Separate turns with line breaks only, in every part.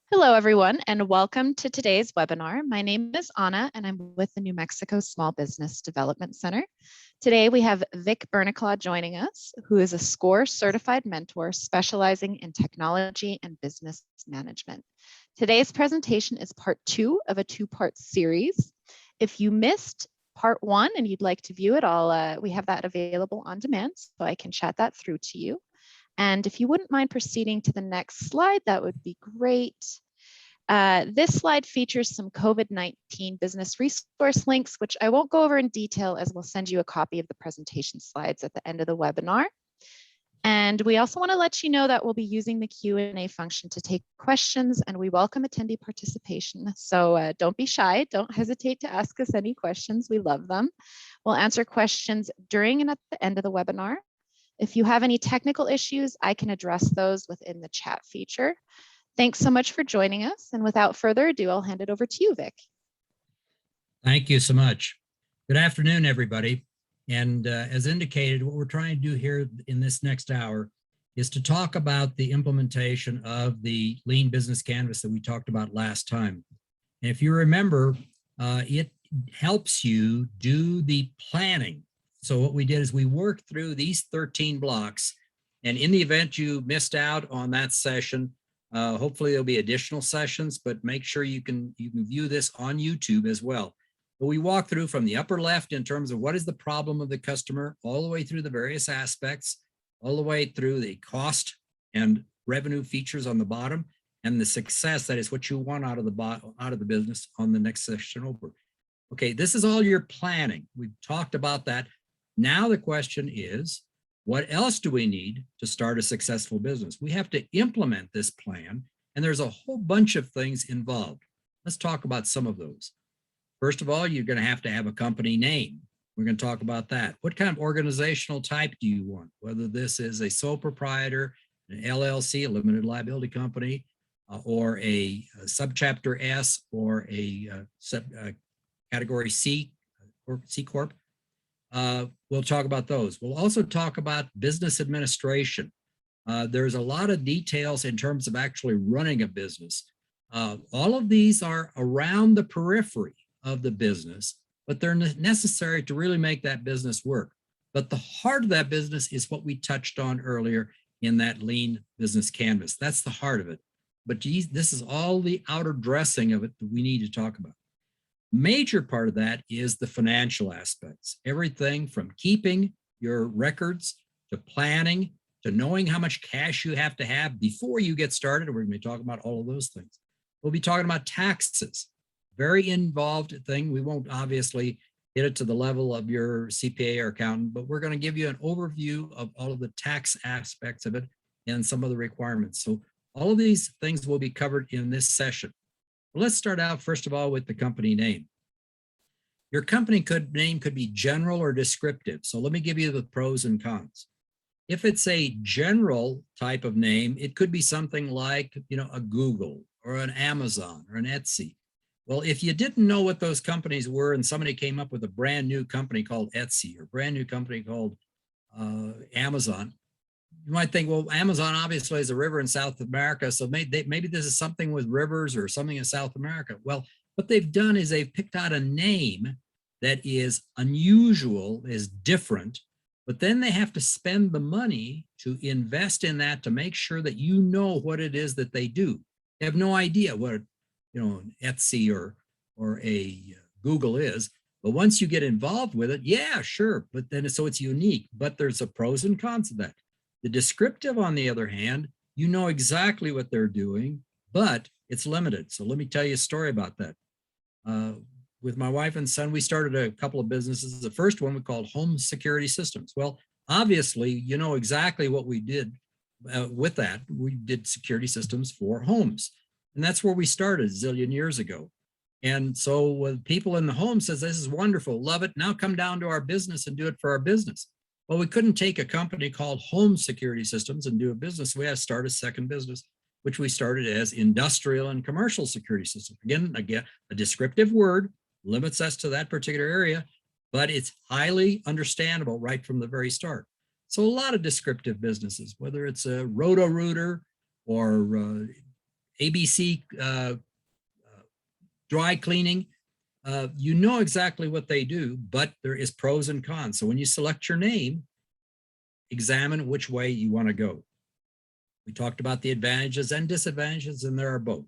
Hello, everyone, and welcome to today's webinar. My name is Anna, and I'm with the New Mexico Small Business Development Center. Today, we have Vic Berniclaw joining us, who is a SCORE certified mentor specializing in technology and business management. Today's presentation is part 2 of a 2-part series. If you missed part 1 and you'd like to view it, we have that available on demand, so I can chat that through to you. And if you wouldn't mind proceeding to the next slide, that would be great. This slide features some COVID-19 business resource links, which I won't go over in detail as we'll send you a copy of the presentation slides at the end of the webinar. And we also want to let you know that we'll be using the Q&A function to take questions, and we welcome attendee participation. So don't be shy, don't hesitate to ask us any questions, we love them. We'll answer questions during and at the end of the webinar. If you have any technical issues, I can address those within the chat feature. Thanks so much for joining us. And without further ado, I'll hand it over to you, Vic.
Thank you so much. Good afternoon, everybody. And as indicated, what we're trying to do here in this next hour is to talk about the implementation of the Lean Business Canvas that we talked about last time. And if you remember, it helps you do the planning. So what we did is we worked through these 13 blocks, and in the event you missed out on that session, hopefully there'll be additional sessions, but make sure you can view this on YouTube as well. But we walk through from the upper left in terms of what is the problem of the customer, all the way through the various aspects, all the way through the cost and revenue features on the bottom, and the success, that is what you want out of the business on the next session over. Okay, this is all your planning. We've talked about that. Now the question is, what else do we need to start a successful business? We have to implement this plan, and there's a whole bunch of things involved. Let's talk about some of those. First of all, you're going to have a company name. We're going to talk about that. What kind of organizational type do you want? Whether this is a sole proprietor, an LLC, a limited liability company, or a subchapter S, or a category C or C Corp. We'll talk about those. We'll also talk about business administration. There's a lot of details in terms of actually running a business. All of these are around the periphery of the business, but they're necessary to really make that business work. But the heart of that business is what we touched on earlier in that Lean Business Canvas. That's the heart of it. But this is all the outer dressing of it that we need to talk about. Major part of that is the financial aspects. Everything from keeping your records to planning to knowing how much cash you have to have before you get started. We're going to be talking about all of those things. We'll be talking about taxes. Very involved thing. We won't obviously get it to the level of your CPA or accountant, but we're going to give you an overview of all of the tax aspects of it and some of the requirements. So all of these things will be covered in this session. Let's start out, first of all, with the company name. Your company name could be general or descriptive. So let me give you the pros and cons. If it's a general type of name, it could be something like, a Google or an Amazon or an Etsy. Well, if you didn't know what those companies were and somebody came up with a brand new company called Etsy or brand new company called Amazon, you might think, well, Amazon obviously is a river in South America, so maybe this is something with rivers or something in South America. Well, what they've done is they've picked out a name that is unusual, is different, but then they have to spend the money to invest in that to make sure that you know what it is that they do. They have no idea what, an Etsy or a Google is. But once you get involved with it, yeah, sure. But then so it's unique, but there's a pros and cons of that. The descriptive, on the other hand, you know exactly what they're doing, but it's limited. So let me tell you a story about that. With my wife and son, we started a couple of businesses. The first one we called Home Security Systems. Well, obviously, you know exactly what we did with that. We did security systems for homes. And that's where we started a zillion years ago. And so when people in the home says, this is wonderful, love it, now come down to our business and do it for our business. Well, we couldn't take a company called Home Security Systems and do a business. We had to start a second business, which we started as Industrial and Commercial Security Systems. Again, a descriptive word limits us to that particular area, but it's highly understandable right from the very start. So a lot of descriptive businesses, whether it's a Roto-Rooter or ABC dry cleaning, you know exactly what they do, but there is pros and cons. So when you select your name, examine which way you want to go. We talked about the advantages and disadvantages, and there are both.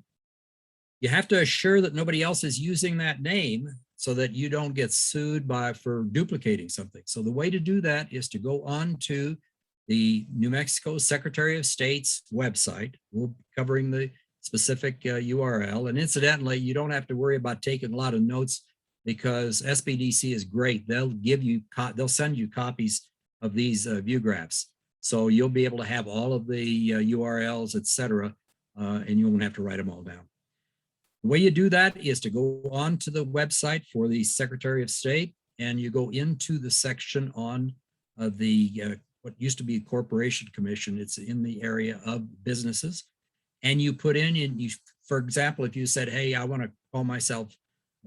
You have to assure that nobody else is using that name so that you don't get sued for duplicating something. So the way to do that is to go on to the New Mexico Secretary of State's website. We'll be covering the specific URL. And incidentally, you don't have to worry about taking a lot of notes because SBDC is great. They'll send you copies of these view graphs. So you'll be able to have all of the URLs, et cetera, and you won't have to write them all down. The way you do that is to go on to the website for the Secretary of State, and you go into the section on what used to be Corporation Commission. It's in the area of businesses, and you put in, for example, if you said, hey, I want to call myself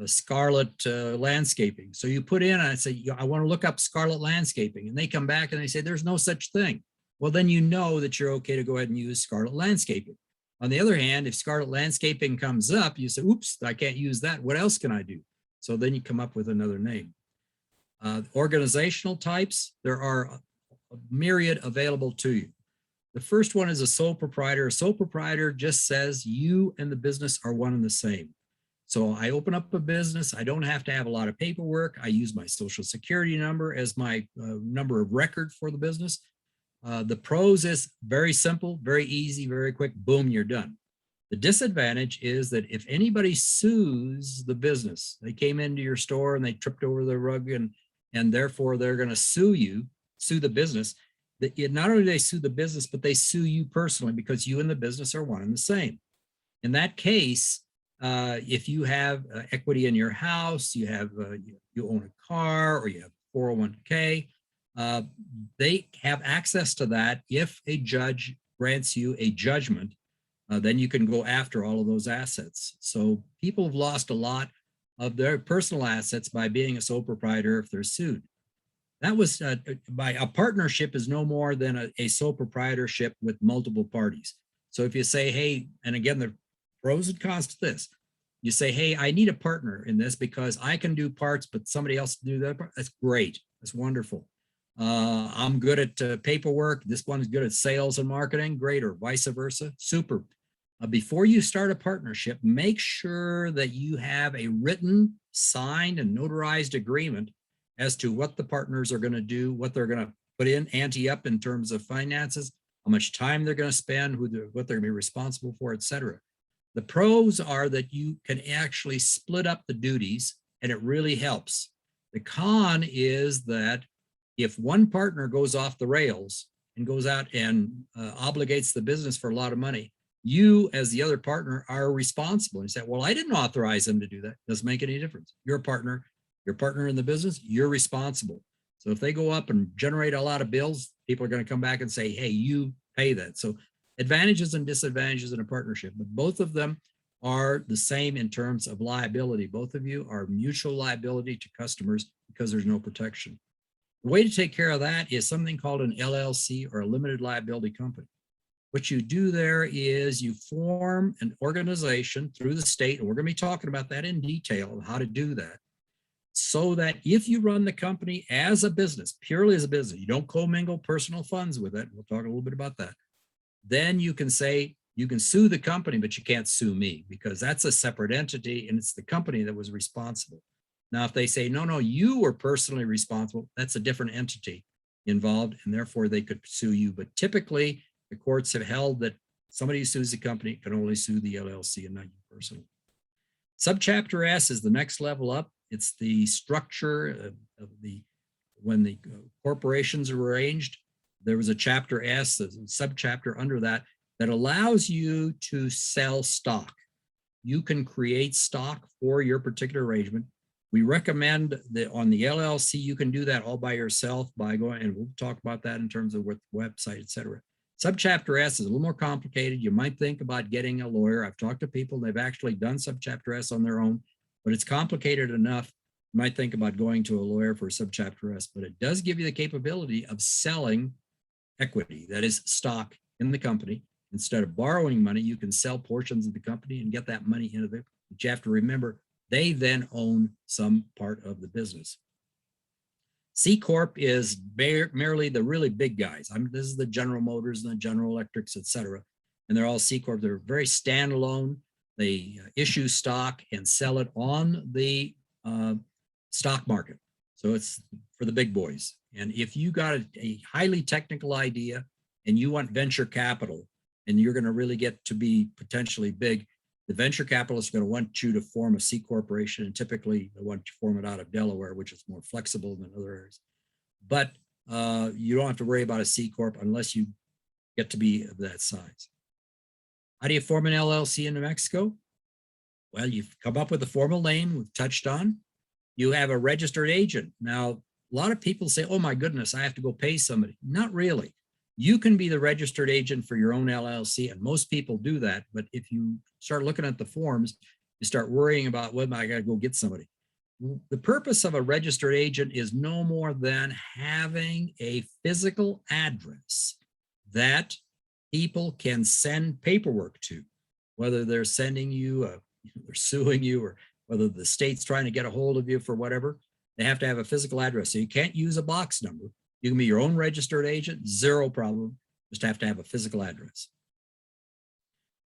Scarlet Landscaping. So you put in, I say, I want to look up Scarlet Landscaping, and they come back and they say, there's no such thing. Well, then you know that you're okay to go ahead and use Scarlet Landscaping. On the other hand, if Scarlet Landscaping comes up, you say, oops, I can't use that. What else can I do? So then you come up with another name. Organizational types, there are a myriad available to you. The first one is a sole proprietor. A sole proprietor just says you and the business are one and the same. So I open up a business. I don't have to have a lot of paperwork. I use my social security number as my number of record for the business. The pros is very simple, very easy, very quick, boom, you're done. The disadvantage is that if anybody sues the business, they came into your store and they tripped over the rug and therefore they're going to sue the business. Not only do they sue the business, but they sue you personally because you and the business are one and the same. In that case, if you have equity in your house, you own a car, or you have 401k, they have access to that. If a judge grants you a judgment, then you can go after all of those assets. So people have lost a lot of their personal assets by being a sole proprietor if they're sued. That was by a partnership is no more than a sole proprietorship with multiple parties. So if you say, hey, and again, the pros and cons to this, you say, hey, I need a partner in this because I can do parts, but somebody else do that. That's great. That's wonderful. I'm good at paperwork. This one is good at sales and marketing. Great, or vice versa. Super. Before you start a partnership, make sure that you have a written, signed, and notarized agreement as to what the partners are going to do, what they're going to put in, ante up in terms of finances, how much time they're going to spend, what they're going to be responsible for, et cetera. The pros are that you can actually split up the duties and it really helps. The con is that if one partner goes off the rails and goes out and obligates the business for a lot of money, you as the other partner are responsible. And you say, well, I didn't authorize them to do that. Doesn't make any difference. You're a partner in the business, you're responsible. So if they go up and generate a lot of bills, people are going to come back and say, hey, you pay that. So advantages and disadvantages in a partnership, but both of them are the same in terms of liability. Both of you are mutual liability to customers because there's no protection. The way to take care of that is something called an LLC, or a limited liability company. What you do there is you form an organization through the state, and we're going to be talking about that in detail, how to do that, so that if you run the company as a business, purely as a business, you don't commingle personal funds with it. We'll talk a little bit about that. Then you can say, you can sue the company, but you can't sue me because that's a separate entity and it's the company that was responsible. Now, if they say, no, you were personally responsible, that's a different entity involved and therefore they could sue you. But typically the courts have held that somebody who sues the company can only sue the LLC and not you personally. Subchapter S is the next level up. It's the structure of when the corporations are arranged. There was a chapter S, a subchapter under that allows you to sell stock. You can create stock for your particular arrangement. We recommend that on the LLC, you can do that all by yourself by going, and we'll talk about that in terms of what website, et cetera. Subchapter S is a little more complicated. You might think about getting a lawyer. I've talked to people, they've actually done Subchapter S on their own, but it's complicated enough. You might think about going to a lawyer for Subchapter S, but it does give you the capability of selling equity, that is stock in the company. Instead of borrowing money, you can sell portions of the company and get that money into the, but you have to remember, they then own some part of the business. C Corp is merely the really big guys. This is the General Motors and the General Electrics, et cetera. And they're all C Corp. They're very standalone. They issue stock and sell it on the stock market. So it's for the big boys. And if you got a highly technical idea and you want venture capital and you're going to really get to be potentially big, the venture capitalist is going to want you to form a C corporation, and typically they want to form it out of Delaware, which is more flexible than other areas. But you don't have to worry about a C corp unless you get to be of that size. How do you form an LLC in New Mexico? Well, you've come up with a formal name we've touched on. You have a registered agent. Now, a lot of people say, oh my goodness, I have to go pay somebody. Not really. You can be the registered agent for your own LLC, and most people do that. But if you start looking at the forms, you start worrying about, well, I got to go get somebody. The purpose of a registered agent is no more than having a physical address that people can send paperwork to, whether they're sending you, they're suing you, or whether the state's trying to get a hold of you for whatever. They have to have a physical address. So you can't use a box number. You can be your own registered agent, zero problem. Just have to have a physical address.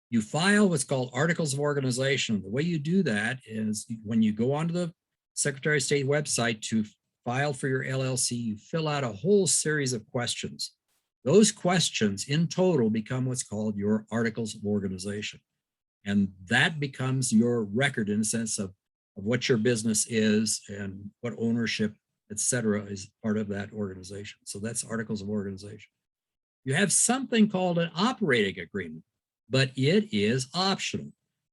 You file what's called articles of organization. The way you do that is when you go onto the Secretary of State website to file for your LLC, you fill out a whole series of questions. Those questions in total become what's called your articles of organization. And that becomes your record in a sense of what your business is and what ownership, et cetera, is part of that organization. So that's articles of organization. You have something called an operating agreement, but it is optional.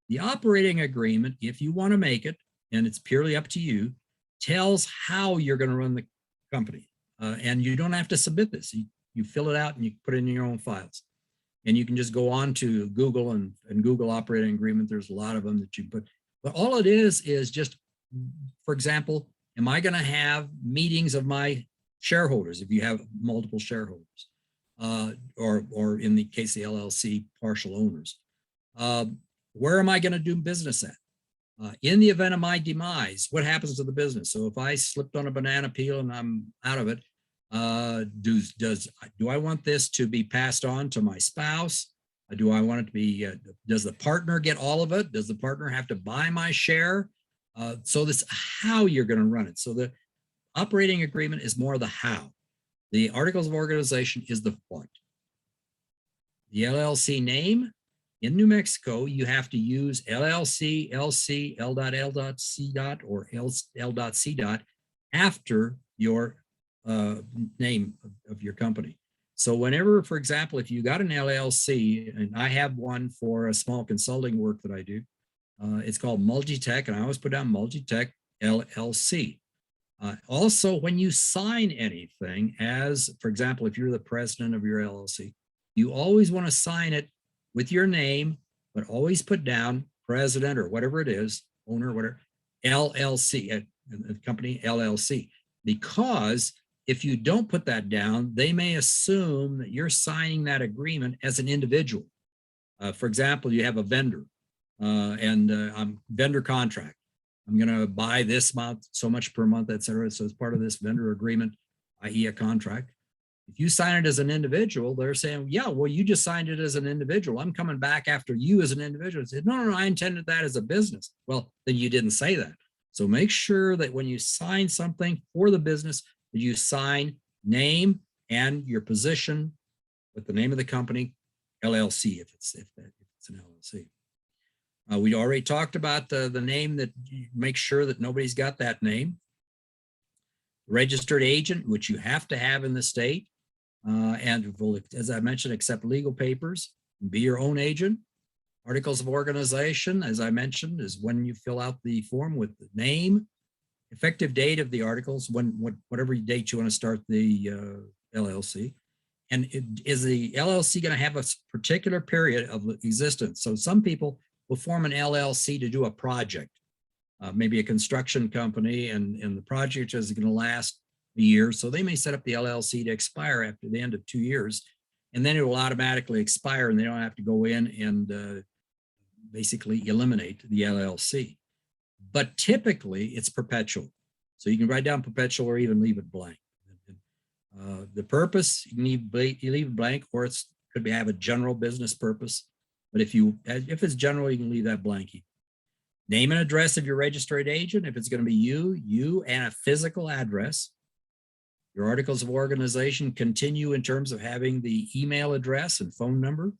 The operating agreement, if you want to make it, and it's purely up to you, tells how you're going to run the company. And you don't have to submit this. You fill it out and you put it in your own files. And you can just go on to Google and Google operating agreement. There's a lot of them that you put. But all it is just, for example, am I going to have meetings of my shareholders if you have multiple shareholders, or in the case of the LLC, partial owners? Where am I going to do business at? In the event of my demise, what happens to the business? So if I slipped on a banana peel and I'm out of it, do I want this to be passed on to my spouse? Do I want it to be, does the partner get all of it? Does the partner have to buy my share? So this how you're going to run it. So the operating agreement is more the how. The articles of organization is the what. The LLC name in New Mexico, you have to use LLC, LC, L.L.C. or L.C. after your name of your company. So whenever, for example, if you got an LLC, and I have one for a small consulting work that I do, it's called Multitech, and I always put down Multitech LLC. Also, when you sign anything, as for example, if you're the president of your LLC, you always want to sign it with your name, but always put down president or whatever it is, owner, whatever, LLC, the company LLC, because if you don't put that down, they may assume that you're signing that agreement as an individual. For example, you have a vendor and vendor contract. I'm going to buy this month, so much per month, et cetera. So as part of this vendor agreement, i.e. a contract, if you sign it as an individual, they're saying, yeah, well, you just signed it as an individual. I'm coming back after you as an individual. I said, no, I intended that as a business. Well, then you didn't say that. So make sure that when you sign something for the business, that you sign name and your position with the name of the company, LLC, if it's an LLC. We already talked about the name, that you make sure that nobody's got that name. Registered agent, which you have to have in the state. And will, as I mentioned, accept legal papers, be your own agent. Articles of organization, as I mentioned, is when you fill out the form with the name, effective date of the articles, whatever date you want to start the LLC. And is the LLC going to have a particular period of existence? So some people will form an LLC to do a project, maybe a construction company, and the project is going to last a year. So they may set up the LLC to expire after the end of 2 years. and then it will automatically expire and they don't have to go in and basically eliminate the LLC. But typically it's perpetual. So you can write down perpetual or even leave it blank. The purpose, you leave it blank, or it could be have a general business purpose. But if it's general, you can leave that blank. Name and address of your registered agent. If it's going to be you and a physical address. Your articles of organization continue in terms of having the email address and phone number.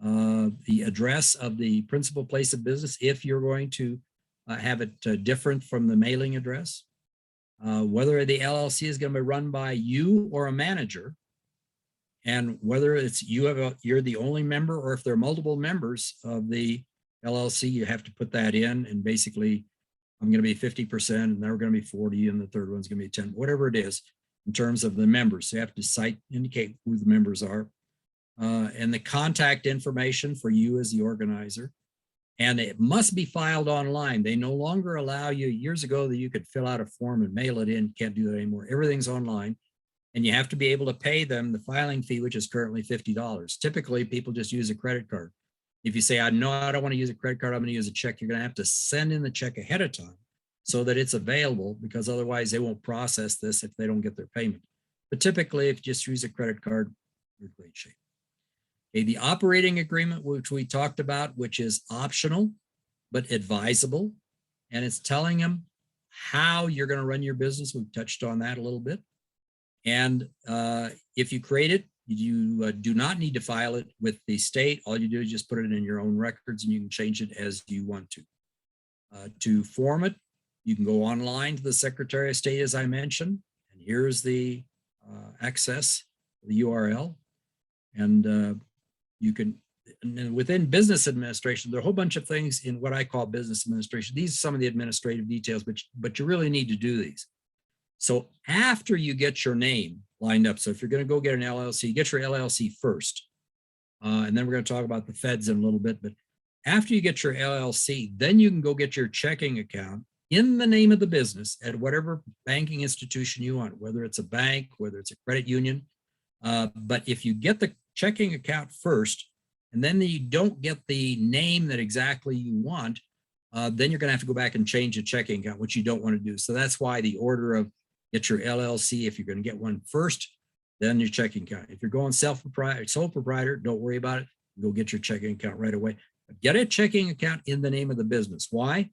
The address of the principal place of business, if you're going to have it different from the mailing address. Whether the LLC is going to be run by you or a manager, and whether it's you're the only member, or if there are multiple members of the LLC, you have to put that in. And basically, I'm going to be 50%, and they're going to be 40, and the third one's going to be 10, whatever it is in terms of the members. So you have to indicate who the members are, and the contact information for you as the organizer. And it must be filed online. They no longer allow you. Years ago, that you could fill out a form and mail it in. Can't do that anymore. Everything's online. And you have to be able to pay them the filing fee, which is currently $50. Typically, people just use a credit card. If you say, I don't want to use a credit card, I'm going to use a check, you're going to have to send in the check ahead of time so that it's available, because otherwise they won't process this if they don't get their payment. But typically, if you just use a credit card, you're in great shape. Okay, the operating agreement, which we talked about, which is optional but advisable, and it's telling them how you're going to run your business. We've touched on that a little bit. And if you create it, you do not need to file it with the state. All you do is just put it in your own records, and you can change it as you want to. To form it, you can go online to the Secretary of State, as I mentioned, and here's the access, the URL. And you can, and within business administration, there are a whole bunch of things in what I call business administration. These are some of the administrative details, but you really need to do these. So after you get your name lined up, so if you're going to go get an LLC, get your LLC first. And then we're going to talk about the feds in a little bit. But after you get your LLC, then you can go get your checking account in the name of the business at whatever banking institution you want, whether it's a bank, whether it's a credit union. But if you get the checking account first, and then you don't get the name that exactly you want, then you're going to have to go back and change the checking account, which you don't want to do. So that's why the order of get your LLC, if you're going to get one first, then your checking account. If you're going sole proprietor, don't worry about it. Go get your checking account right away. But get a checking account in the name of the business. Why?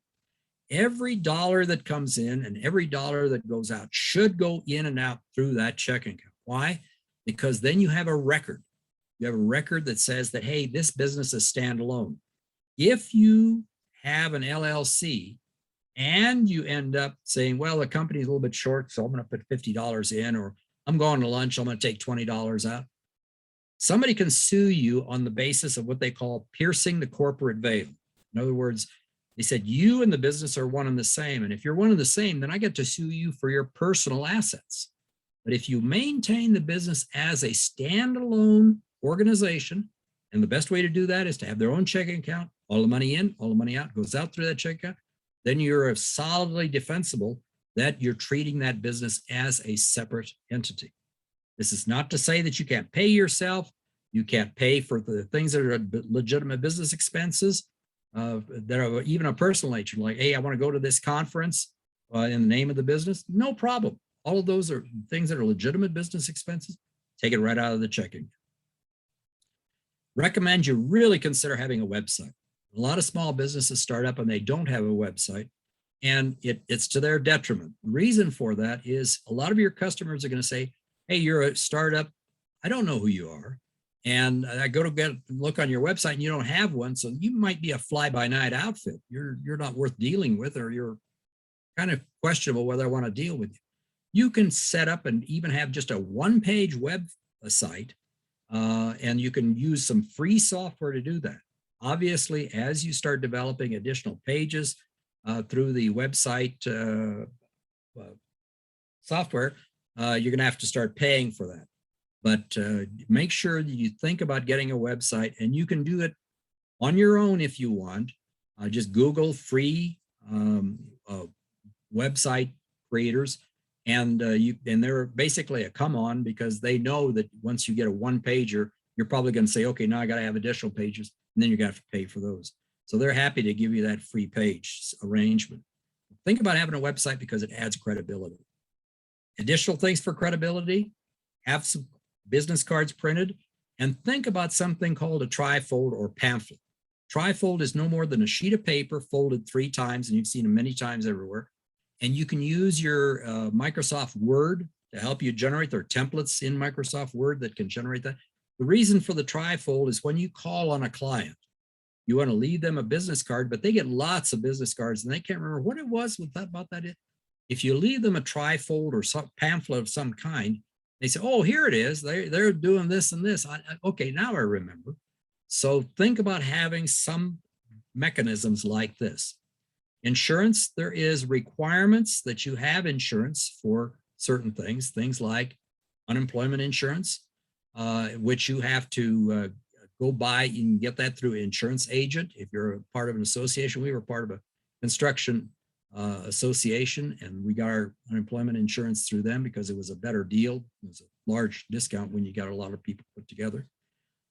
Every dollar that comes in and every dollar that goes out should go in and out through that checking account. Why? Because then you have a record. You have a record that says that, hey, this business is standalone. If you have an LLC and you end up saying, well, the company's a little bit short, so I'm going to put $50 in, or I'm going to lunch, I'm going to take $20 out. Somebody can sue you on the basis of what they call piercing the corporate veil. In other words, they said you and the business are one and the same. And if you're one and the same, then I get to sue you for your personal assets. But if you maintain the business as a standalone organization, and the best way to do that is to have their own checking account, all the money in, all the money out, goes out through that checking account, then you're solidly defensible that you're treating that business as a separate entity. This is not to say that you can't pay yourself, you can't pay for the things that are legitimate business expenses that are even a personal nature, like, hey, I want to go to this conference in the name of the business. No problem. All of those are things that are legitimate business expenses. Take it right out of the checking. Recommend you really consider having a website. A lot of small businesses start up and they don't have a website, and it's to their detriment. The reason for that is a lot of your customers are going to say, hey, you're a startup. I don't know who you are. And I go to look on your website and you don't have one. So you might be a fly-by-night outfit. You're not worth dealing with, or you're kind of questionable whether I want to deal with you. You can set up and even have just a one-page website, and you can use some free software to do that. Obviously, as you start developing additional pages through the website software, you're going to have to start paying for that. But make sure that you think about getting a website, and you can do it on your own if you want. Just Google free website creators, and they're basically a come on, because they know that once you get a one pager, you're probably going to say, okay, now I got to have additional pages, and then you're going to have to pay for those. So they're happy to give you that free page arrangement. Think about having a website because it adds credibility. Additional things for credibility, have some business cards printed, and think about something called a trifold or pamphlet. Trifold is no more than a sheet of paper folded 3 times, and you've seen them many times everywhere. And you can use your Microsoft Word to help you generate. There are templates in Microsoft Word that can generate that. The reason for the trifold is when you call on a client, you want to leave them a business card, but they get lots of business cards and they can't remember what it was with that, about that. If you leave them a trifold or some pamphlet of some kind, they say, oh, here it is. They're doing this and this. Okay, now I remember. So think about having some mechanisms like this. Insurance, there is requirements that you have insurance for certain things like unemployment insurance, which you have to go buy. You can get that through an insurance agent. If you're a part of an association, we were part of a construction association, and we got our unemployment insurance through them because it was a better deal. It was a large discount when you got a lot of people put together.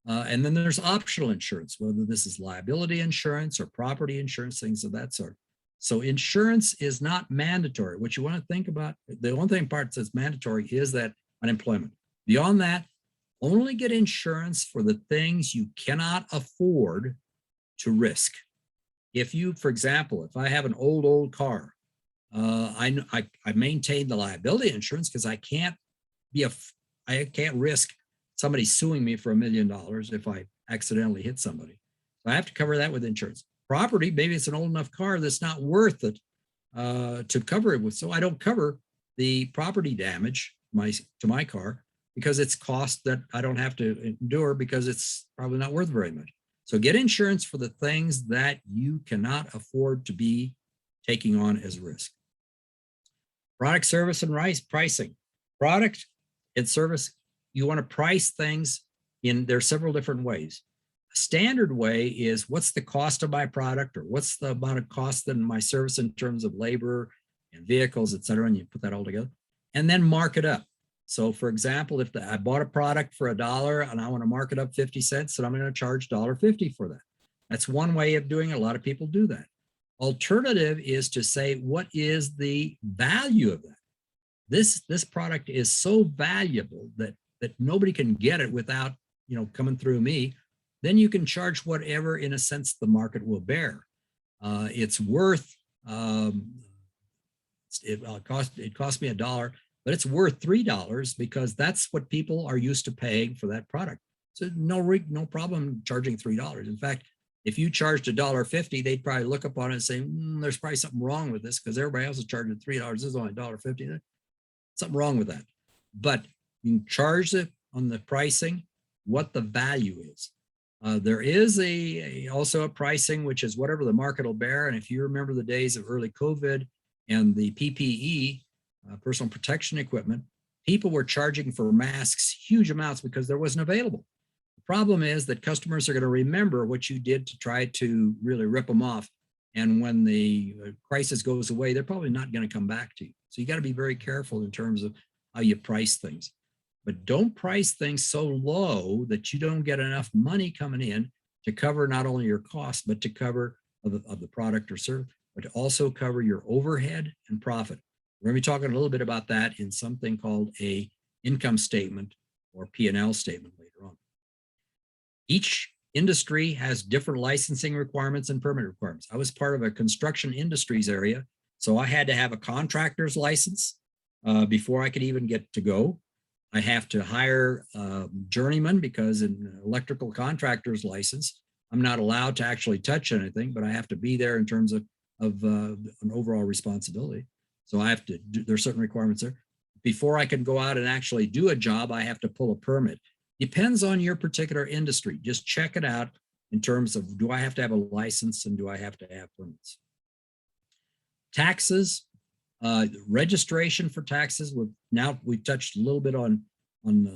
And then there's optional insurance, whether this is liability insurance or property insurance, things of that sort. So insurance is not mandatory. What you want to think about, the only thing part that's mandatory is that unemployment. Beyond that, only get insurance for the things you cannot afford to risk. If you, for example, if I have an old car, I maintain the liability insurance because I can't risk somebody suing me for $1 million if I accidentally hit somebody. So I have to cover that with insurance. Property, maybe it's an old enough car that's not worth it to cover it with. So I don't cover the property damage to my car because it's cost that I don't have to endure because it's probably not worth very much. So get insurance for the things that you cannot afford to be taking on as risk. Product, service, and pricing. Product and service, you want to price things there are several different ways. A standard way is what's the cost of my product, or what's the amount of cost in my service in terms of labor and vehicles, et cetera, and you put that all together and then mark it up. So for example, if I bought a product for $1 and I want to mark it up 50 cents, then I'm going to charge $1.50 for that. That's one way of doing it. A lot of people do that. Alternative is to say, what is the value of that? This product is so valuable that nobody can get it without, coming through me. Then you can charge whatever, in a sense, the market will bear. It's worth, it cost me $1, but it's worth $3 because that's what people are used to paying for that product. So no problem charging $3. In fact, if you charged $1.50, they'd probably look upon it and say, there's probably something wrong with this because everybody else is charging $3. This is only $1.50. Something wrong with that. But you can charge it on the pricing, what the value is. There is also a pricing, which is whatever the market will bear. And if you remember the days of early COVID and the PPE, personal protection equipment, people were charging for masks huge amounts because there wasn't available. The problem is that customers are going to remember what you did to try to really rip them off. And when the crisis goes away, they're probably not going to come back to you. So you got to be very careful in terms of how you price things. But don't price things so low that you don't get enough money coming in to cover not only your cost, but to cover of the product or service, but to also cover your overhead and profit. We're going to be talking a little bit about that in something called a income statement or P&L statement later on. Each industry has different licensing requirements and permit requirements. I was part of a construction industries area, so I had to have a contractor's license before I could even get to go. I have to hire journeyman because in electrical contractor's license, I'm not allowed to actually touch anything, but I have to be there in terms of an overall responsibility. So I have to there's certain requirements there. Before I can go out and actually do a job, I have to pull a permit. Depends on your particular industry. Just check it out in terms of, do I have to have a license and do I have to have permits? Taxes, registration for taxes. We've touched a little bit on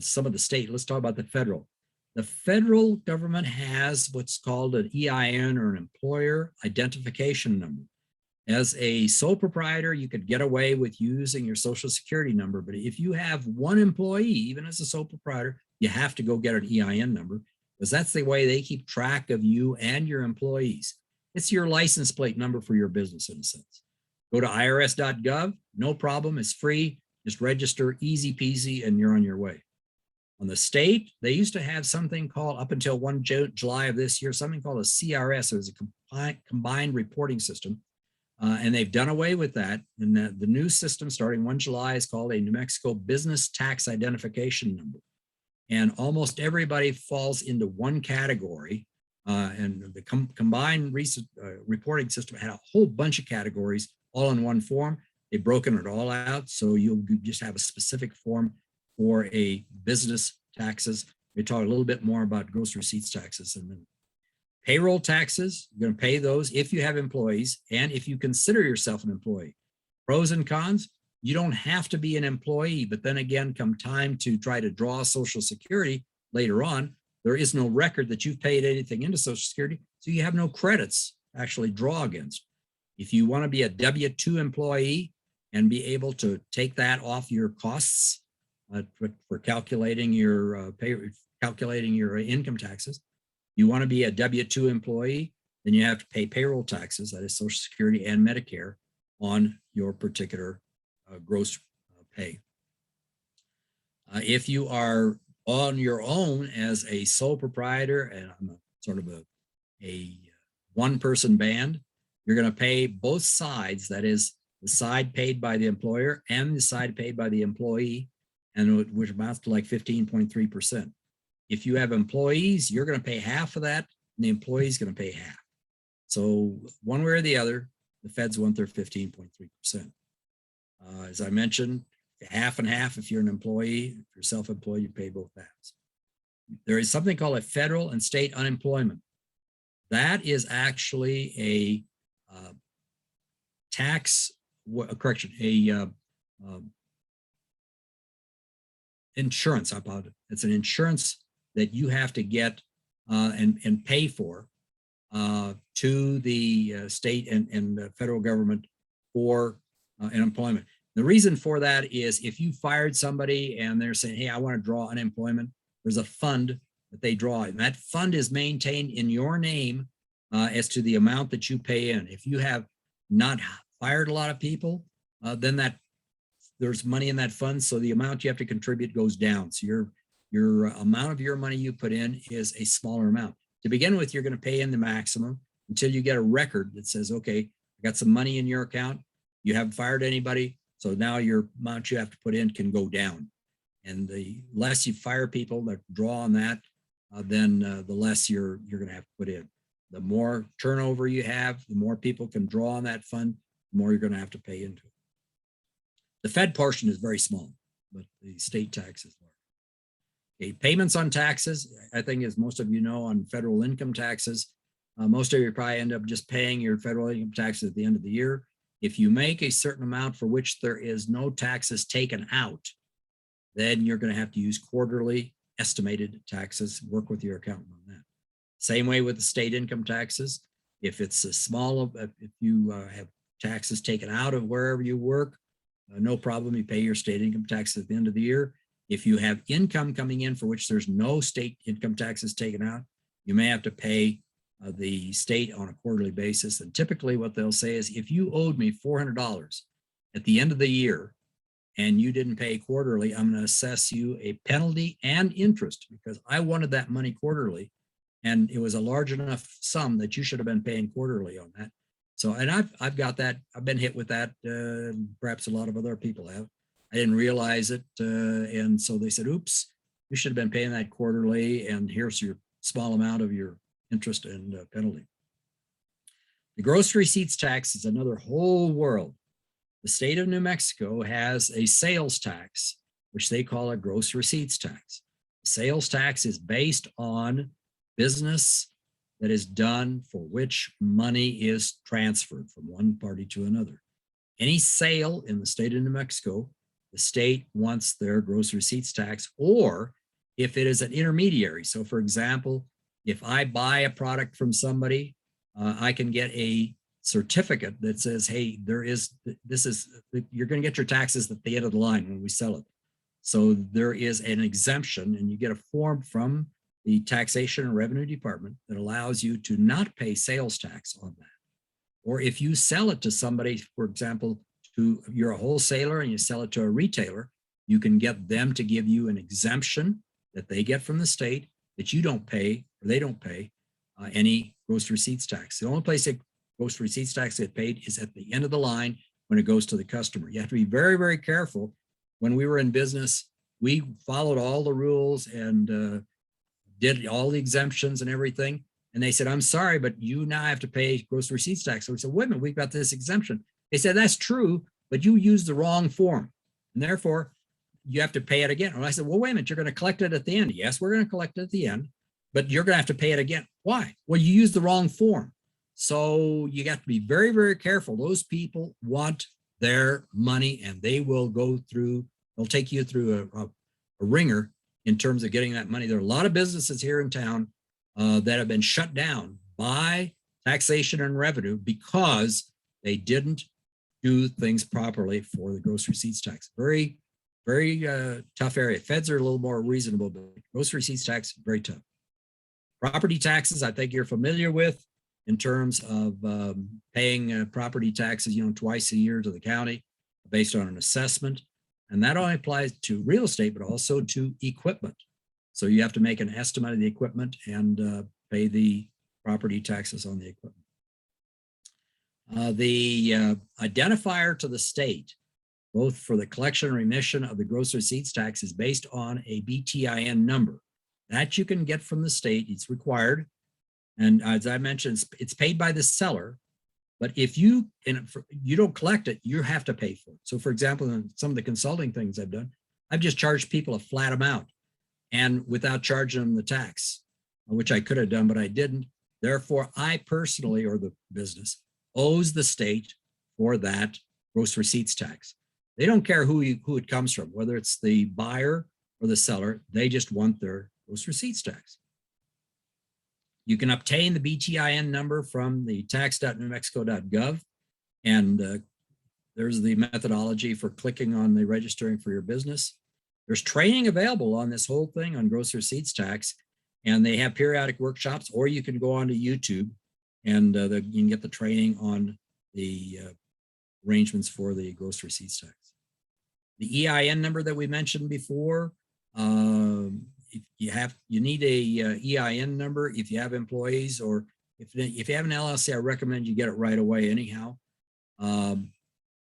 some of the state. Let's talk about the federal. The federal government has what's called an EIN, or an employer identification number. As a sole proprietor, you could get away with using your social security number, but if you have one employee, even as a sole proprietor, you have to go get an EIN number, because that's the way they keep track of you and your employees. It's your license plate number for your business in a sense. Go to irs.gov, no problem, it's free. Just register, easy peasy, and you're on your way. On the state, they used to have something called, up until 1 July of this year, something called a CRS. It was a combined reporting system. And they've done away with that. And the new system starting 1 July is called a New Mexico Business Tax Identification Number. And almost everybody falls into one category. And the combined reporting system had a whole bunch of categories all in one form. They've broken it all out. So you'll just have a specific form for a business taxes. We talk a little bit more about gross receipts taxes in a minute. Payroll taxes, you're going to pay those if you have employees and if you consider yourself an employee. Pros and cons, you don't have to be an employee, but then again, come time to try to draw Social Security later on, there is no record that you've paid anything into Social Security, so you have no credits to actually draw against. If you want to be a W-2 employee and be able to take that off your costs for calculating your income taxes, you want to be a W-2 employee, then you have to pay payroll taxes, that is Social Security and Medicare, on your particular gross pay. If you are on your own as a sole proprietor, and I'm sort of a one-person band, you're going to pay both sides, that is the side paid by the employer and the side paid by the employee, and which amounts to like 15.3%. If you have employees, you're going to pay half of that, and the employee is going to pay half. So one way or the other, the feds want their 15.3%. As I mentioned, half and half if you're an employee. If you're self-employed, you pay both halves. There is something called a federal and state unemployment. That is actually a insurance. I apologize. It's an insurance that you have to get and pay for to the state and the federal government for unemployment. The reason for that is if you fired somebody and they're saying, hey, I want to draw unemployment, there's a fund that they draw, and that fund is maintained in your name as to the amount that you pay in. If you have not fired a lot of people, then there's money in that fund, so the amount you have to contribute goes down. So your amount of your money you put in is a smaller amount. To begin with, you're going to pay in the maximum until you get a record that says, okay, I got some money in your account. You haven't fired anybody, so now your amount you have to put in can go down. And the less you fire people that draw on that, then the less you're going to have to put in. The more turnover you have, the more people can draw on that fund, the more you're going to have to pay into it. The Fed portion is very small, but the state tax is large. Okay, payments on taxes, I think as most of you know, on federal income taxes, most of you probably end up just paying your federal income taxes at the end of the year. If you make a certain amount for which there is no taxes taken out, then you're going to have to use quarterly estimated taxes, work with your accountant on that. Same way with the state income taxes. If it's a small, if you have taxes taken out of wherever you work, no problem, you pay your state income taxes at the end of the year. If you have income coming in for which there's no state income taxes taken out, you may have to pay the state on a quarterly basis. And typically what they'll say is, if you owed me $400 at the end of the year and you didn't pay quarterly, I'm going to assess you a penalty and interest because I wanted that money quarterly. And it was a large enough sum that you should have been paying quarterly on that. So, and I've got that, I've been hit with that, perhaps a lot of other people have. I didn't realize it. And so they said, oops, you should have been paying that quarterly. And here's your small amount of your interest and penalty. The gross receipts tax is another whole world. The state of New Mexico has a sales tax, which they call a gross receipts tax. The sales tax is based on business that is done for which money is transferred from one party to another. Any sale in the state of New Mexico, the state wants their gross receipts tax, or if it is an intermediary. So for example, if I buy a product from somebody, I can get a certificate that says, hey, you're going to get your taxes at the end of the line when we sell it. So there is an exemption, and you get a form from the Taxation and Revenue Department that allows you to not pay sales tax on that. Or if you sell it to somebody, for example, you're a wholesaler and you sell it to a retailer, you can get them to give you an exemption that they get from the state that you don't pay, or they don't pay any gross receipts tax. The only place that gross receipts tax get paid is at the end of the line when it goes to the customer. You have to be very, very careful. When we were in business, we followed all the rules and did all the exemptions and everything. And they said, I'm sorry, but you now have to pay gross receipts tax. So we said, wait a minute, we've got this exemption. They said, that's true, but you used the wrong form. And therefore, you have to pay it again. And I said, well, wait a minute, you're going to collect it at the end. Yes, we're going to collect it at the end, but you're going to have to pay it again. Why? Well, you used the wrong form. So you got to be very, very careful. Those people want their money, and they will go through, they'll take you through a ringer in terms of getting that money. There are a lot of businesses here in town that have been shut down by taxation and revenue because they didn't do things properly for the gross receipts tax. Very, very tough area. Feds are a little more reasonable, but gross receipts tax, very tough. Property taxes, I think you're familiar with in terms of paying property taxes, twice a year to the county based on an assessment. And that only applies to real estate, but also to equipment. So you have to make an estimate of the equipment and pay the property taxes on the equipment. The identifier to the state, both for the collection and remission of the gross receipts tax, is based on a BTIN number that you can get from the state. It's required. And as I mentioned, it's paid by the seller. But if you don't collect it, you have to pay for it. So for example, in some of the consulting things I've done, I've just charged people a flat amount and without charging them the tax, which I could have done, but I didn't. Therefore, I personally, or the business, owes the state for that gross receipts tax. They don't care who it comes from, whether it's the buyer or the seller, they just want their gross receipts tax. You can obtain the BTIN number from the tax.newmexico.gov, and there's the methodology for clicking on the registering for your business. There's training available on this whole thing on gross receipts tax, and they have periodic workshops, or you can go onto YouTube and you can get the training on the arrangements for the gross receipts tax. The EIN number that we mentioned before, if you need a EIN number if you have employees, or if you have an LLC, I recommend you get it right away anyhow. And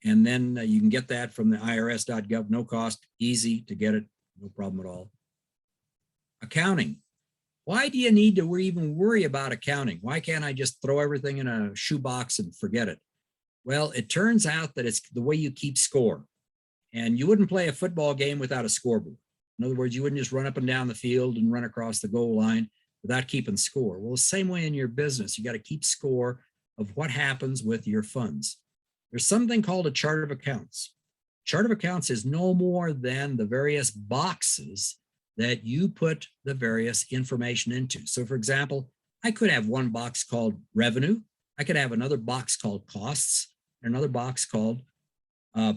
then you can get that from the irs.gov, no cost, easy to get it, no problem at all. Accounting. Why do you need to even worry about accounting? Why can't I just throw everything in a shoebox and forget it? Well, it turns out that it's the way you keep score. And you wouldn't play a football game without a scoreboard. In other words, you wouldn't just run up and down the field and run across the goal line without keeping score. Well, the same way in your business, you got to keep score of what happens with your funds. There's something called a chart of accounts. Chart of accounts is no more than the various boxes that you put the various information into. So for example, I could have one box called revenue. I could have another box called costs, and another box called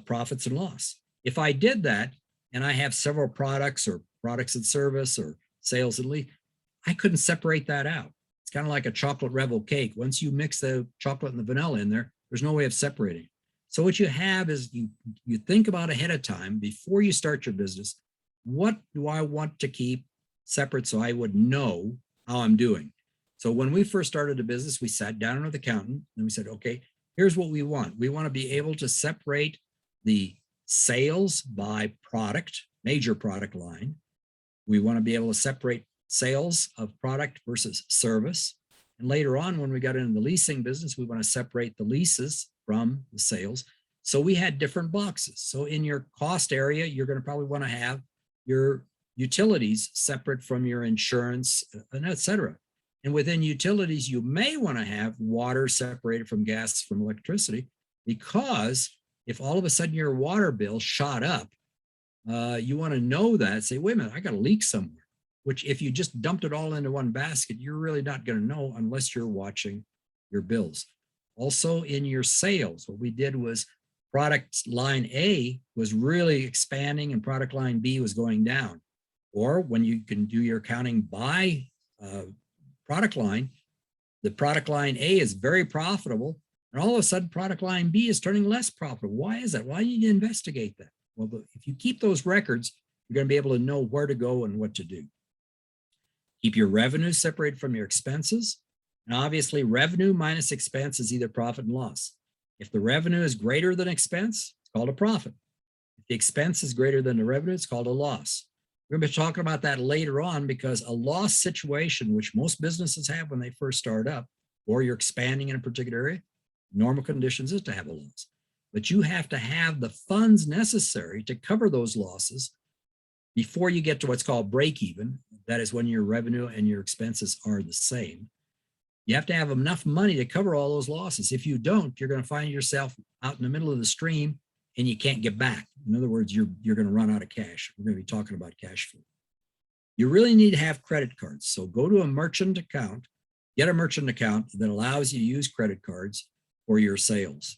profits and loss. If I did that, and I have several products or products and service or sales and lead, I couldn't separate that out. It's kind of like a chocolate rebel cake. Once you mix the chocolate and the vanilla in there, there's no way of separating. So what you have is you think about ahead of time before you start your business, what do I want to keep separate so I would know how I'm doing? So when we first started the business, we sat down with the accountant and we said, okay, here's what we want. We want to be able to separate the sales by product, major product line. We want to be able to separate sales of product versus service. And later on, when we got into the leasing business, we want to separate the leases from the sales. So we had different boxes. So in your cost area, you're going to probably want to have your utilities separate from your insurance, and et cetera. And within utilities, you may want to have water separated from gas, from electricity, because if all of a sudden your water bill shot up, you want to know that, say, wait a minute, I got a leak somewhere, which if you just dumped it all into one basket, you're really not going to know unless you're watching your bills. Also in your sales, what we did was product line A was really expanding and product line B was going down. Or when you can do your accounting by product line, the product line A is very profitable, and all of a sudden product line B is turning less profitable. Why is that? Why do you need to investigate that? Well, if you keep those records, you're going to be able to know where to go and what to do. Keep your revenue separated from your expenses. And obviously, revenue minus expense is either profit and loss. If the revenue is greater than expense, it's called a profit. If the expense is greater than the revenue, it's called a loss. We're going to be talking about that later on, because a loss situation, which most businesses have when they first start up, or you're expanding in a particular area, normal conditions is to have a loss. But you have to have the funds necessary to cover those losses before you get to what's called break even. That is when your revenue and your expenses are the same. You have to have enough money to cover all those losses. If you don't, you're going to find yourself out in the middle of the stream and you can't get back. In other words, you're going to run out of cash. We're going to be talking about cash flow. You really need to have credit cards. So go to a merchant account, get a merchant account that allows you to use credit cards for your sales.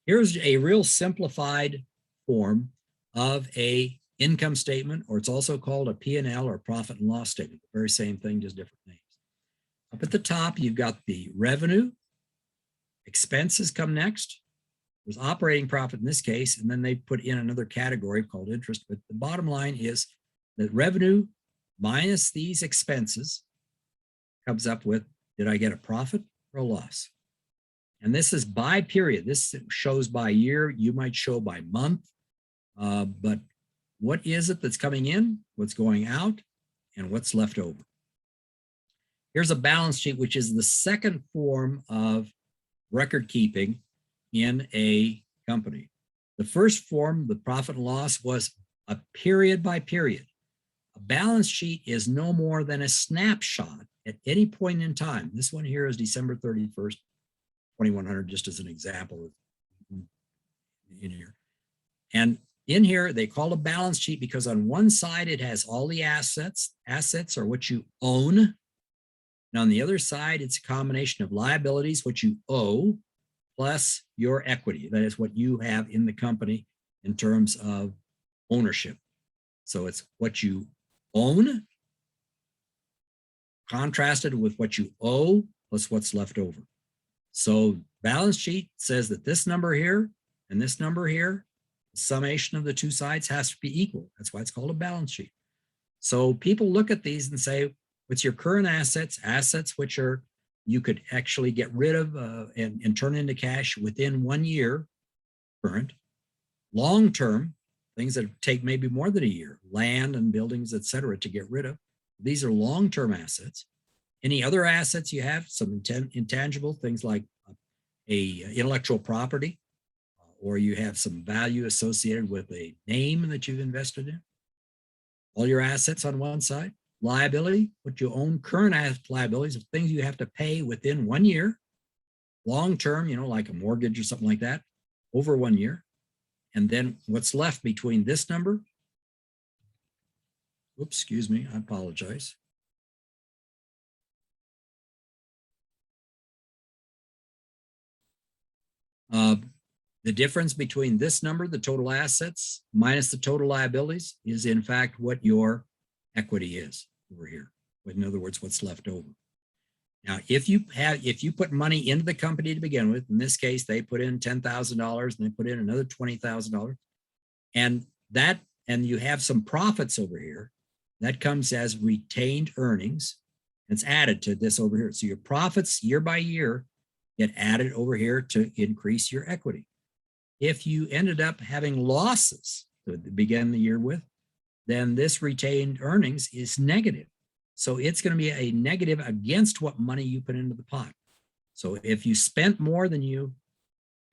Here's a real simplified form of a income statement, or it's also called a P&L or profit and loss statement. The very same thing, just different names. Up at the top, you've got the revenue. Expenses come next. There's operating profit in this case, and then they put in another category called interest. But the bottom line is that revenue minus these expenses comes up with, did I get a profit or a loss? And this is by period. This shows by year. You might show by month. But what is it that's coming in, what's going out, and what's left over? Here's a balance sheet, which is the second form of record keeping in a company. The first form, the profit and loss, was a period by period. A balance sheet is no more than a snapshot at any point in time. This one here is December 31st, 2100, just as an example in here. And in here, they call a balance sheet because on one side, it has all the assets. Assets are what you own. And on the other side, it's a combination of liabilities, what you owe, plus your equity. That is what you have in the company in terms of ownership. So it's what you own contrasted with what you owe plus what's left over. So balance sheet says that this number here and this number here, the summation of the two sides has to be equal. That's why it's called a balance sheet. So people look at these and say, what's your current assets? Assets which are you could actually get rid of and turn into cash within 1 year, current. Long-term, things that take maybe more than a year, land and buildings, et cetera, to get rid of. These are long-term assets. Any other assets you have, some intangible things like intellectual property, or you have some value associated with a name that you've invested in. All your assets on one side. Liability, what you own, current liabilities of things you have to pay within 1 year. Long-term, like a mortgage or something like that, over 1 year. And then what's left between this number. Oops, excuse me, I apologize. The difference between this number, the total assets, minus the total liabilities, is in fact what your equity is over here. In other words, what's left over. Now, if you put money into the company to begin with, in this case, they put in $10,000 and they put in another $20,000, and you have some profits over here, that comes as retained earnings. It's added to this over here. So your profits year by year get added over here to increase your equity. If you ended up having losses to begin the year with, then this retained earnings is negative. So it's going to be a negative against what money you put into the pot. So if you spent more than you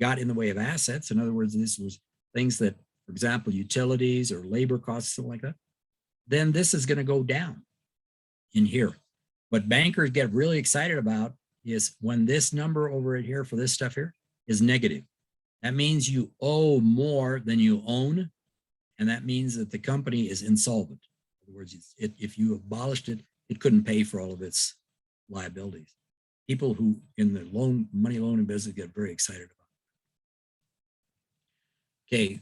got in the way of assets, in other words, this was things that, for example, utilities or labor costs, something like that, then this is going to go down in here. What bankers get really excited about is when this number over here for this stuff here is negative. That means you owe more than you own. And that means that the company is insolvent. In other words, if you abolished it, it couldn't pay for all of its liabilities. People who in the money loaning business get very excited about Okay,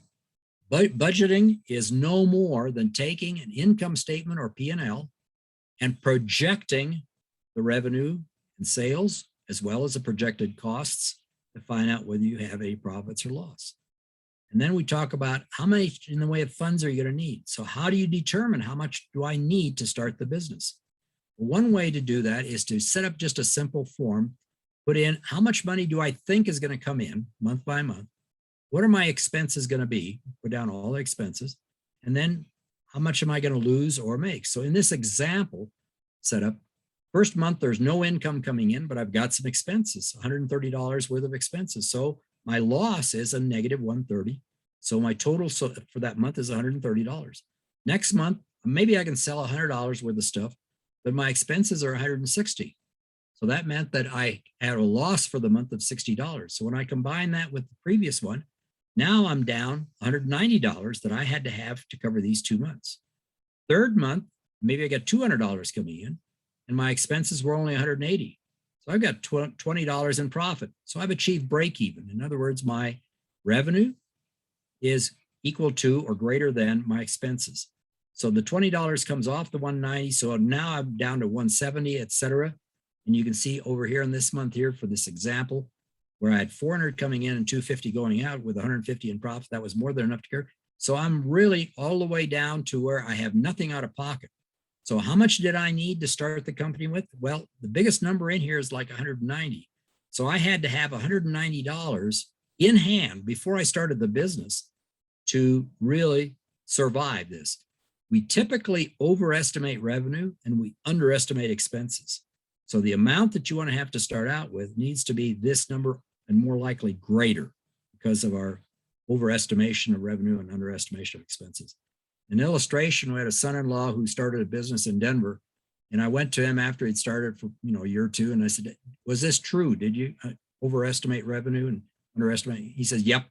budgeting is no more than taking an income statement or P&L and projecting the revenue and sales, as well as the projected costs, to find out whether you have any profits or loss. And then we talk about how much in the way of funds are you going to need. So how do you determine how much do I need to start the business? Well, one way to do that is to set up just a simple form, put in how much money do I think is going to come in month by month? What are my expenses going to be? Put down all the expenses. And then how much am I going to lose or make? So in this example setup, first month, there's no income coming in, but I've got some expenses, $130 worth of expenses. So my loss is a negative 130. So my total for that month is $130. Next month, maybe I can sell $100 worth of stuff, but my expenses are 160. So that meant that I had a loss for the month of $60. So when I combine that with the previous one, now I'm down $190 that I had to have to cover these 2 months. Third month, maybe I got $200 coming in and my expenses were only 180. So I've got $20 in profit. So I've achieved break even. In other words, my revenue is equal to or greater than my expenses. So the $20 comes off the 190. So now I'm down to 170, et cetera. And you can see over here in this month here for this example, where I had 400 coming in and 250 going out with 150 in profit, that was more than enough to carry. So I'm really all the way down to where I have nothing out of pocket. So how much did I need to start the company with? Well, the biggest number in here is like 190. So I had to have $190 in hand before I started the business to really survive this. We typically overestimate revenue and we underestimate expenses. So the amount that you want to have to start out with needs to be this number and more likely greater because of our overestimation of revenue and underestimation of expenses. An illustration, we had a son-in-law who started a business in Denver, and I went to him after he'd started for a year or two, and I said, was this true? Did you overestimate revenue and underestimate? He says, yep.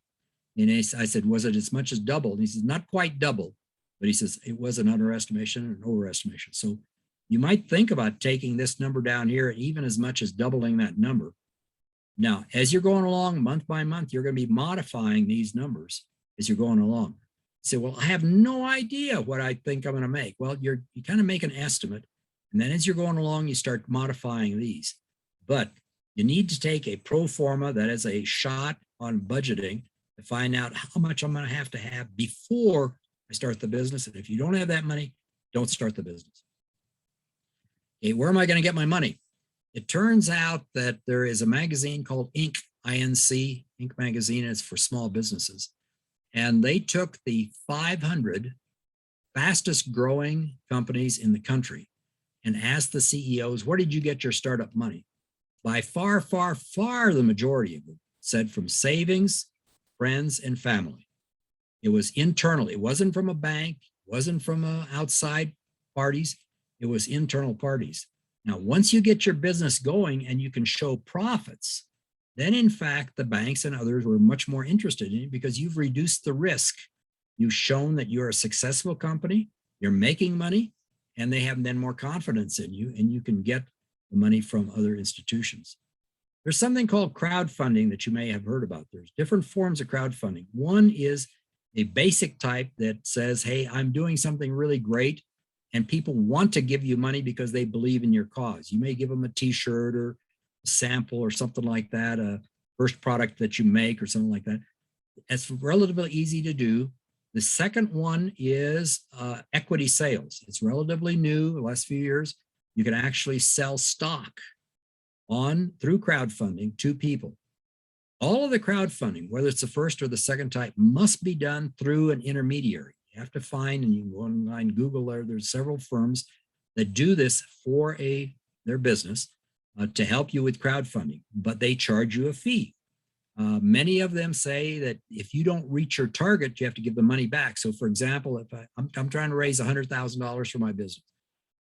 And I said, was it as much as double? And he says, not quite double, but he says it was an underestimation and an overestimation. So you might think about taking this number down here, even as much as doubling that number. Now, as you're going along month by month, you're going to be modifying these numbers as you're going along. You say, well, I have no idea what I think I'm going to make. Well, you kind of make an estimate. And then as you're going along, you start modifying these. But you need to take a pro forma that is a shot on budgeting to find out how much I'm going to have before I start the business. And if you don't have that money, don't start the business. Okay, where am I going to get my money? It turns out that there is a magazine called Inc. Inc. magazine is for small businesses. And they took the 500 fastest growing companies in the country and asked the CEOs, where did you get your startup money? By far, far, far the majority of them said from savings, friends, and family. It was internal. It wasn't from a bank, wasn't from outside parties. It was internal parties. Now, once you get your business going and you can show profits, then in fact, the banks and others were much more interested in it because you've reduced the risk. You've shown that you're a successful company, you're making money, and they have then more confidence in you, and you can get the money from other institutions. There's something called crowdfunding that you may have heard about. There's different forms of crowdfunding. One is a basic type that says, hey, I'm doing something really great, and people want to give you money because they believe in your cause. You may give them a t-shirt or a sample or something like that, a first product that you make or something like that. It's relatively easy to do. The second one is equity sales. It's relatively new, the last few years. You can actually sell stock through crowdfunding to people. All of the crowdfunding, whether it's the first or the second type, must be done through an intermediary. You have to find, and you can go online, Google, there's several firms that do this for their business to help you with crowdfunding, but they charge you a fee. Many of them say that if you don't reach your target, you have to give the money back. So for example, if I'm trying to raise $100,000 for my business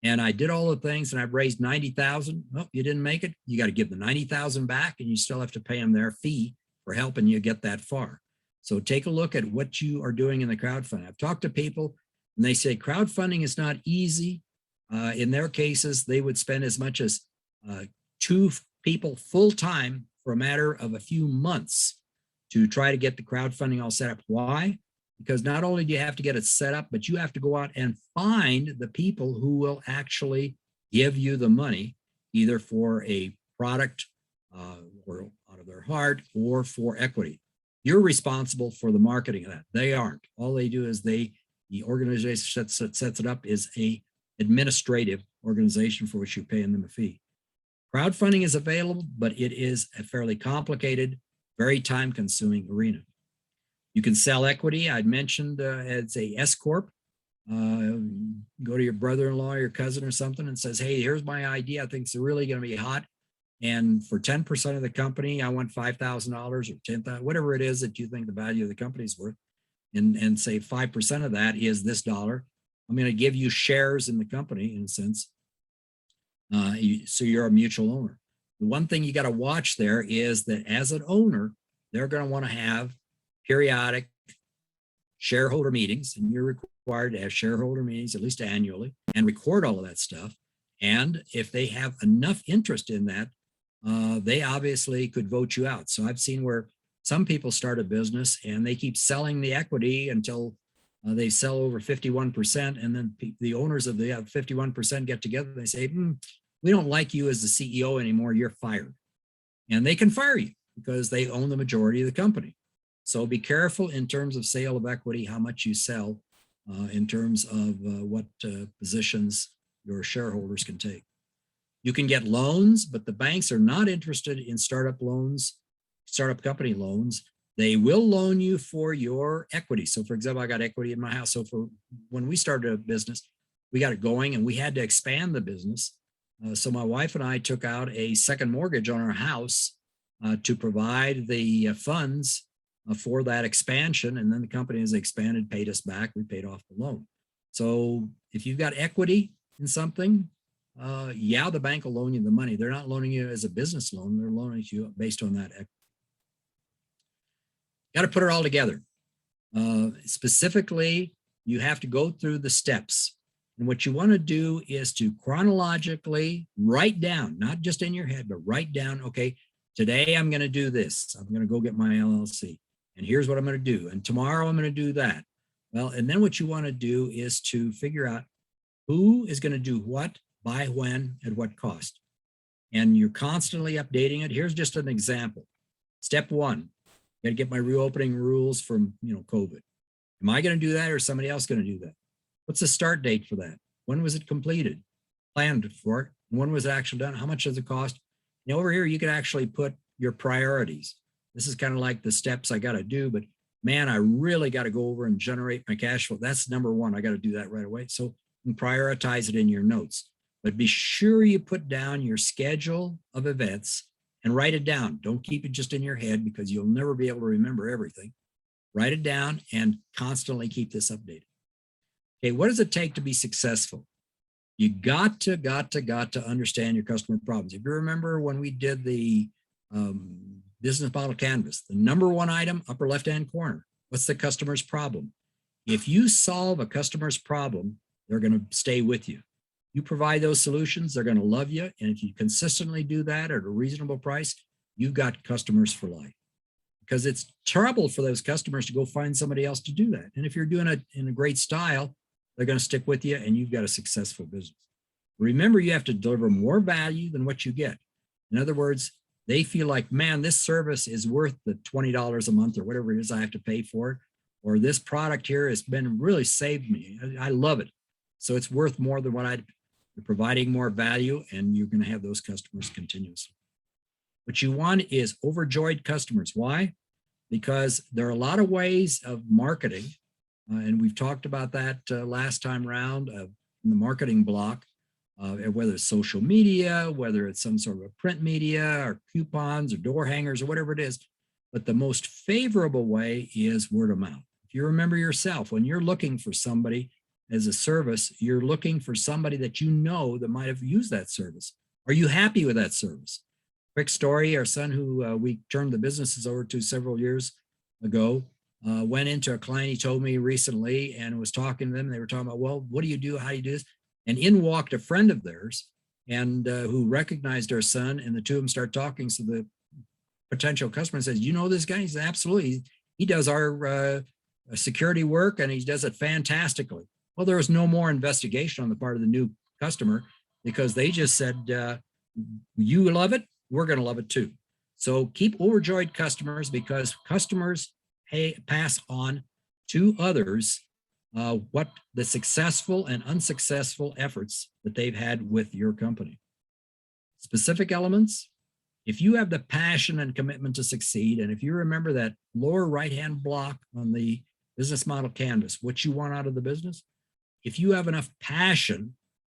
and I did all the things and I've raised 90,000, well, you didn't make it. You got to give the 90,000 back and you still have to pay them their fee for helping you get that far. So take a look at what you are doing in the crowdfunding. I've talked to people and they say crowdfunding is not easy. In their cases, they would spend as much as 2 people full-time for a matter of a few months to try to get the crowdfunding all set up. Why? Because not only do you have to get it set up, but you have to go out and find the people who will actually give you the money, either for a product or out of their heart or for equity. You're responsible for the marketing of that. They aren't. All they do is the organization that sets it up is a administrative organization for which you're paying them a fee. Crowdfunding is available, but it is a fairly complicated, very time-consuming arena. You can sell equity. I'd mentioned as a S Corp. Go to your brother-in-law, your cousin or something and says, hey, here's my idea. I think it's really going to be hot. And for 10% of the company, I want $5,000 or $10,000, whatever it is that you think the value of the company is worth. And say 5% of that is this dollar. I'm going to give you shares in the company in a sense. So you're a mutual owner. The one thing you got to watch there is that as an owner, they're going to want to have periodic shareholder meetings, and you're required to have shareholder meetings at least annually and record all of that stuff. And if they have enough interest in that, they obviously could vote you out. So I've seen where some people start a business and they keep selling the equity until they sell over 51%. And then the owners of the 51% get together and they say, we don't like you as the CEO anymore, you're fired. And they can fire you because they own the majority of the company. So be careful in terms of sale of equity, how much you sell in terms of what positions your shareholders can take. You can get loans, but the banks are not interested in startup loans, startup company loans. They will loan you for your equity. So for example, I got equity in my house. So for when we started a business, we got it going and we had to expand the business. So my wife and I took out a second mortgage on our house to provide the funds for that expansion. And then the company has expanded, paid us back. We paid off the loan. So if you've got equity in something, yeah, the bank will loan you the money. They're not loaning you as a business loan. They're loaning you based on that equity. Got to put it all together. Specifically, you have to go through the steps. And what you want to do is to chronologically write down, not just in your head, but write down, okay, today I'm going to do this. I'm going to go get my LLC. And here's what I'm going to do. And tomorrow I'm going to do that. Well, and then what you want to do is to figure out who is going to do what, by when, at what cost. And you're constantly updating it. Here's just an example. Step one, got to get my reopening rules from COVID. Am I going to do that or is somebody else going to do that? What's the start date for that? When was it completed? Planned for it? When was it actually done? How much does it cost? Over here, you can actually put your priorities. This is kind of like the steps I got to do, but man, I really got to go over and generate my cash flow. That's number one. I got to do that right away. So you can prioritize it in your notes, but be sure you put down your schedule of events and write it down. Don't keep it just in your head because you'll never be able to remember everything. Write it down and constantly keep this updated. Okay, what does it take to be successful? You got to understand your customer problems. If you remember when we did the business model canvas, the number one item, upper left-hand corner, what's the customer's problem? If you solve a customer's problem, they're going to stay with you. You provide those solutions, they're going to love you. And if you consistently do that at a reasonable price, you've got customers for life. Because it's trouble for those customers to go find somebody else to do that. And if you're doing it in a great style, they're going to stick with you and you've got a successful business. Remember, you have to deliver more value than what you get. In other words, they feel like, man, this service is worth the $20 a month or whatever it is I have to pay for it. Or this product here has been really saved me. I love it. So it's worth more than what you're providing more value and you're going to have those customers continuously. What you want is overjoyed customers. Why? Because there are a lot of ways of marketing. And we've talked about that last time around in the marketing block, whether it's social media, whether it's some sort of a print media or coupons or door hangers or whatever it is. But the most favorable way is word of mouth. If you remember yourself, when you're looking for somebody as a service, you're looking for somebody that you know that might have used that service. Are you happy with that service? Quick story, our son who we turned the businesses over to several years ago, went into a client he told me recently and was talking to them. They were talking about, well, what do you do? How do you do this? And in walked a friend of theirs and who recognized our son, and the two of them start talking. So the potential customer and says, you know this guy? He said, absolutely. He does our security work and he does it fantastically. Well, there was no more investigation on the part of the new customer because they just said, you love it, we're going to love it too. So keep overjoyed customers because customers pass on to others what the successful and unsuccessful efforts that they've had with your company. Specific elements, if you have the passion and commitment to succeed, and if you remember that lower right-hand block on the business model canvas, what you want out of the business, if you have enough passion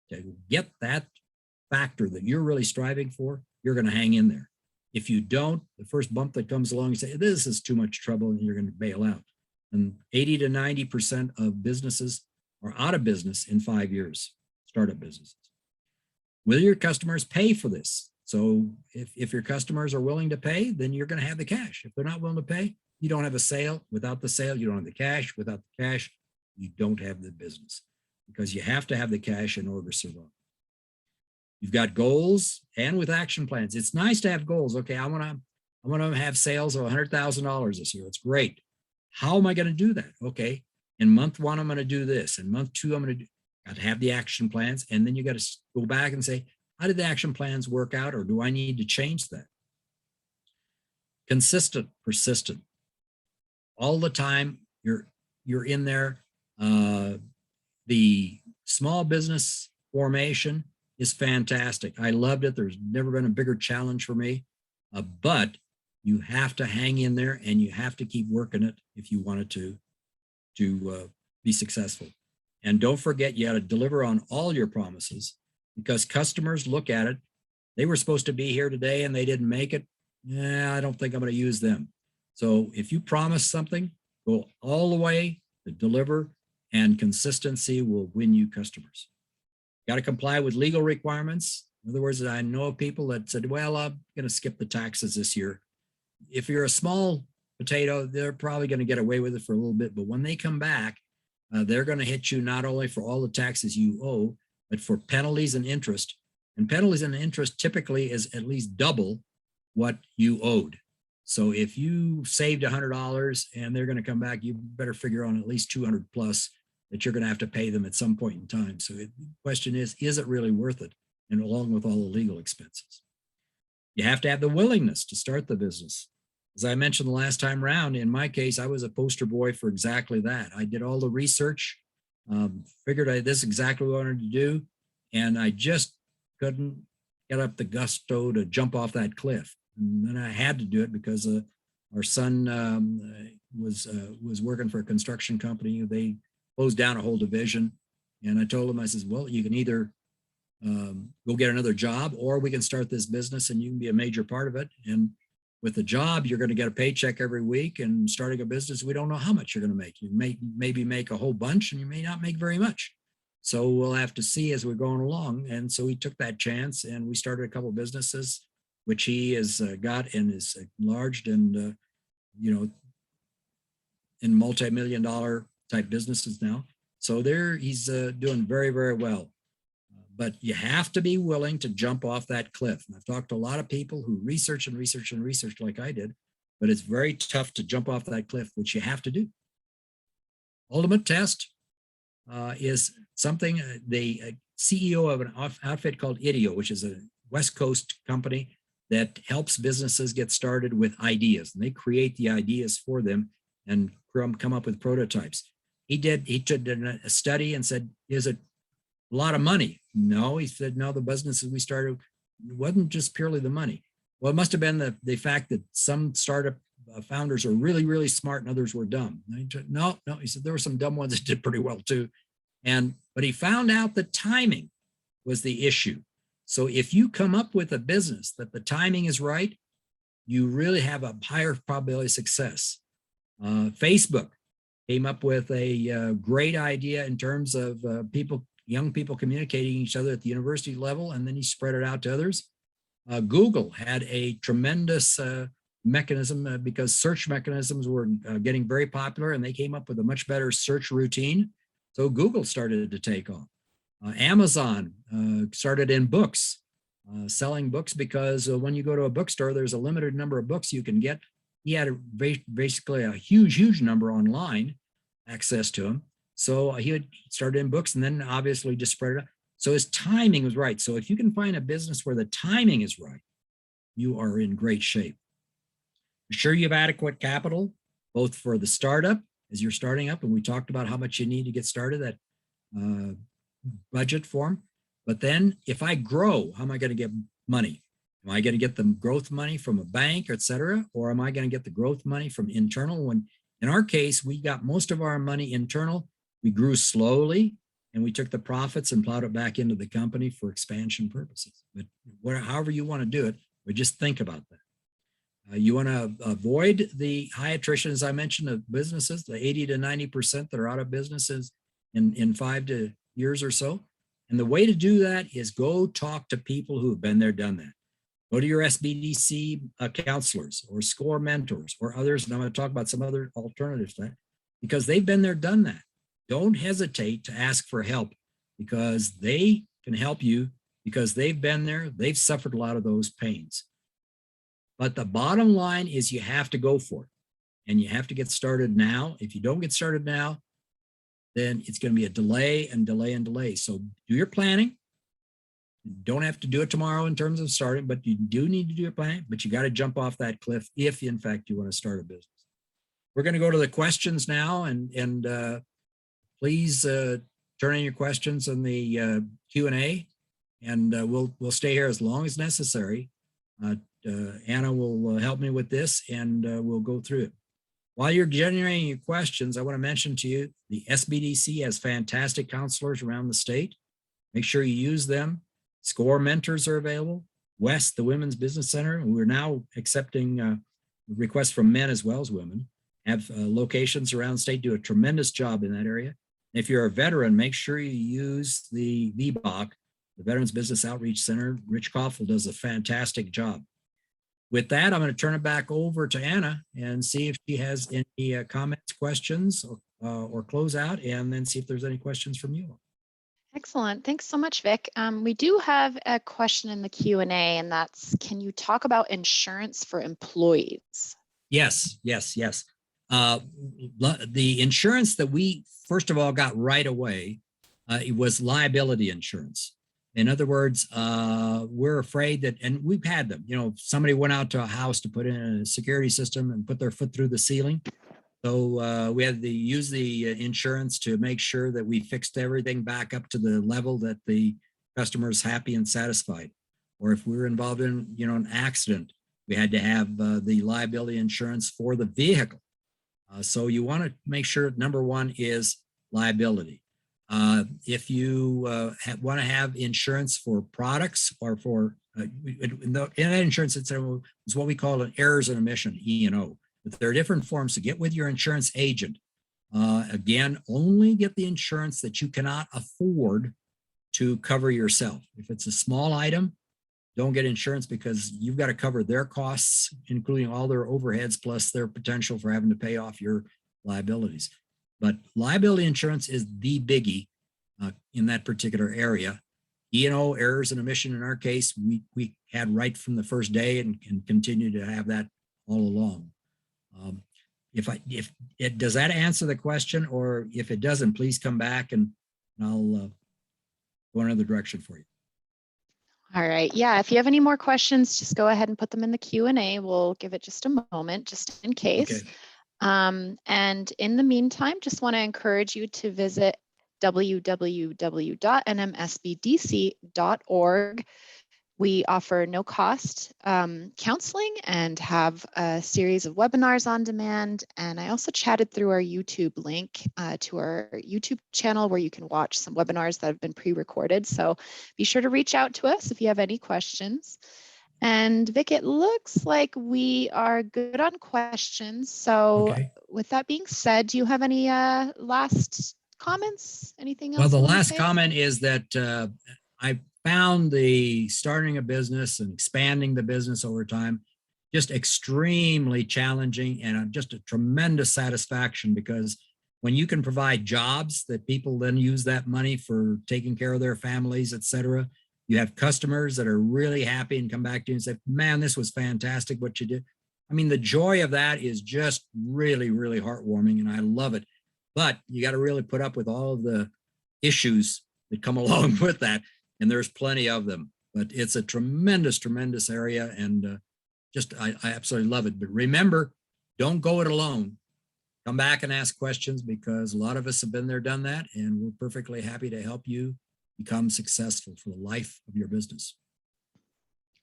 to get that factor that you're really striving for, you're going to hang in there. If you don't, the first bump that comes along, you say, this is too much trouble, and you're going to bail out. And 80 to 90% of businesses are out of business in 5 years, startup businesses. Will your customers pay for this? So if your customers are willing to pay, then you're going to have the cash. If they're not willing to pay, you don't have a sale. Without the sale, you don't have the cash. Without the cash, you don't have the business because you have to have the cash in order to survive. You've got goals and with action plans. It's nice to have goals. Okay, I want to have sales of $100,000 this year. It's great. How am I going to do that? Okay, in month 1, I'm going to do this. In month 2, I'm going to do. Got to have the action plans, and then you got to go back and say, how did the action plans work out, or do I need to change that? Consistent, persistent. All the time, you're in there. The small business formation is fantastic. I loved it. There's never been a bigger challenge for me, but you have to hang in there and you have to keep working it if you want it to be successful. And don't forget, you got to deliver on all your promises because customers look at it. They were supposed to be here today and they didn't make it. Yeah, I don't think I'm going to use them. So if you promise something, go all the way to deliver, and consistency will win you customers. Got to comply with legal requirements. In other words, I know of people that said, well, I'm going to skip the taxes this year. If you're a small potato, they're probably going to get away with it for a little bit. But when they come back, they're going to hit you not only for all the taxes you owe, but for penalties and interest. And penalties and interest typically is at least double what you owed. So if you saved $100 and they're going to come back, you better figure on at least 200 plus that you're going to have to pay them at some point in time. So the question is it really worth it? And along with all the legal expenses. You have to have the willingness to start the business. As I mentioned the last time around, in my case, I was a poster boy for exactly that. I did all the research, figured this is exactly what I wanted to do, and I just couldn't get up the gusto to jump off that cliff. And then I had to do it because our son was working for a construction company. They closed down a whole division, and I told him, I says, well, you can either go get another job, or we can start this business and you can be a major part of it. And with the job, you're going to get a paycheck every week, and starting a business, we don't know how much you're going to make. You may maybe make a whole bunch and you may not make very much. So we'll have to see as we're going along. And so he took that chance and we started a couple of businesses, which he has got and is enlarged and, in multi-million-dollar type businesses now. So he's doing very, very well. But you have to be willing to jump off that cliff. And I've talked to a lot of people who research and research and research like I did, but it's very tough to jump off that cliff, which you have to do. Ultimate test is something the CEO of an outfit called IDEO, which is a West Coast company that helps businesses get started with ideas. And they create the ideas for them and come up with prototypes. He did a study and said, is it a lot of money? No, he said, no, the businesses we started, it wasn't just purely the money. Well, it must have been the fact that some startup founders are really, really smart and others were dumb. No, he said there were some dumb ones that did pretty well too. But he found out that timing was the issue. So if you come up with a business that the timing is right, you really have a higher probability of success. Facebook came up with a great idea in terms of young people communicating each other at the university level, and then he spread it out to others. Google had a tremendous mechanism because search mechanisms were getting very popular, and they came up with a much better search routine. So Google started to take off. Amazon started in books. selling books because when you go to a bookstore, there's a limited number of books you can get. He had basically a huge number online access to them. So he had started in books and then obviously just spread it out. So his timing was right. So if you can find a business where the timing is right, you are in great shape. Be sure you have adequate capital, both for the startup as you're starting up. And we talked about how much you need to get started, that budget form. But then if I grow, how am I going to get money? Am I going to get the growth money from a bank, et cetera? Or am I going to get the growth money from internal? When in our case, we got most of our money internal. We grew slowly and we took the profits and plowed it back into the company for expansion purposes. But however you want to do it, but just think about that. You want to avoid the high attrition, as I mentioned, of businesses, the 80 to 90% that are out of businesses in 5 years or so. And the way to do that is go talk to people who have been there, done that. Go to your SBDC counselors or SCORE mentors or others. And I'm going to talk about some other alternatives to that because they've been there, done that. Don't hesitate to ask for help because they can help you because they've been there. They've suffered a lot of those pains. But the bottom line is you have to go for it and you have to get started now. If you don't get started now, then it's going to be a delay and delay and delay. So do your planning. You don't have to do it tomorrow in terms of starting, but you do need to do your planning, but you got to jump off that cliff if in fact you want to start a business. We're going to go to the questions now and please turn in your questions in the Q&A and we'll stay here as long as necessary. Anna will help me with this and we'll go through it. While you're generating your questions, I want to mention to you, the SBDC has fantastic counselors around the state. Make sure you use them. SCORE mentors are available. West, the Women's Business Center, we're now accepting requests from men as well as women, have locations around the state, do a tremendous job in that area. If you're a veteran, make sure you use the VBOC, the Veterans Business Outreach Center. Rich Koffel does a fantastic job. With that, I'm going to turn it back over to Anna and see if she has any comments, questions, or close out, and then see if there's any questions from you.
Excellent. Thanks so much, Vic. We do have a question in the Q&A, and that's, can you talk about insurance for employees?
Yes. The insurance that we, first of all, got right away, it was liability insurance. In other words, we're afraid that, and we've had them, somebody went out to a house to put in a security system and put their foot through the ceiling. So we had to use the insurance to make sure that we fixed everything back up to the level that the customer is happy and satisfied. Or if we were involved in, an accident, we had to have the liability insurance for the vehicle. So you want to make sure number one is liability. If you want to have insurance for products or for in that insurance, it's what we call an errors and omission, E&O. But there are different forms to get with your insurance agent. Again, only get the insurance that you cannot afford to cover yourself. If it's a small item, don't get insurance because you've got to cover their costs, including all their overheads, plus their potential for having to pay off your liabilities. But liability insurance is the biggie in that particular area. E&O, errors and omission, in our case, we had right from the first day and continue to have that all along. Does that answer the question? Or if it doesn't, please come back and I'll go another direction for you.
All right. Yeah. If you have any more questions, just go ahead and put them in the Q&A. We'll give it just a moment, just in case. Okay. And in the meantime, just want to encourage you to visit www.nmsbdc.org. We offer no cost counseling and have a series of webinars on demand. And I also chatted through our YouTube link to our YouTube channel where you can watch some webinars that have been pre-recorded. So be sure to reach out to us if you have any questions. And Vic, it looks like we are good on questions. So with that being said, do you have any last comments? Anything else?
Well, the last comment is that I found the starting a business and expanding the business over time just extremely challenging and just a tremendous satisfaction, because when you can provide jobs that people then use that money for taking care of their families, et cetera, You have customers that are really happy and come back to you and say, man, this was fantastic what you did. I mean, the joy of that is just really, really heartwarming, and I love it. But you got to really put up with all of the issues that come along with that, and there's plenty of them. But it's a tremendous, tremendous area, and I absolutely love it. But remember, don't go it alone. Come back and ask questions, because a lot of us have been there, done that, and we're perfectly happy to help you become successful for the life of your business.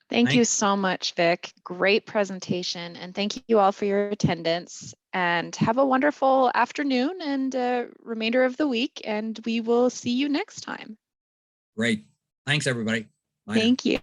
Thank you so much, Vic. Great presentation. And thank you all for your attendance. And have a wonderful afternoon and remainder of the week. And we will see you next time.
Great. Thanks, everybody. Bye now.
Thank you.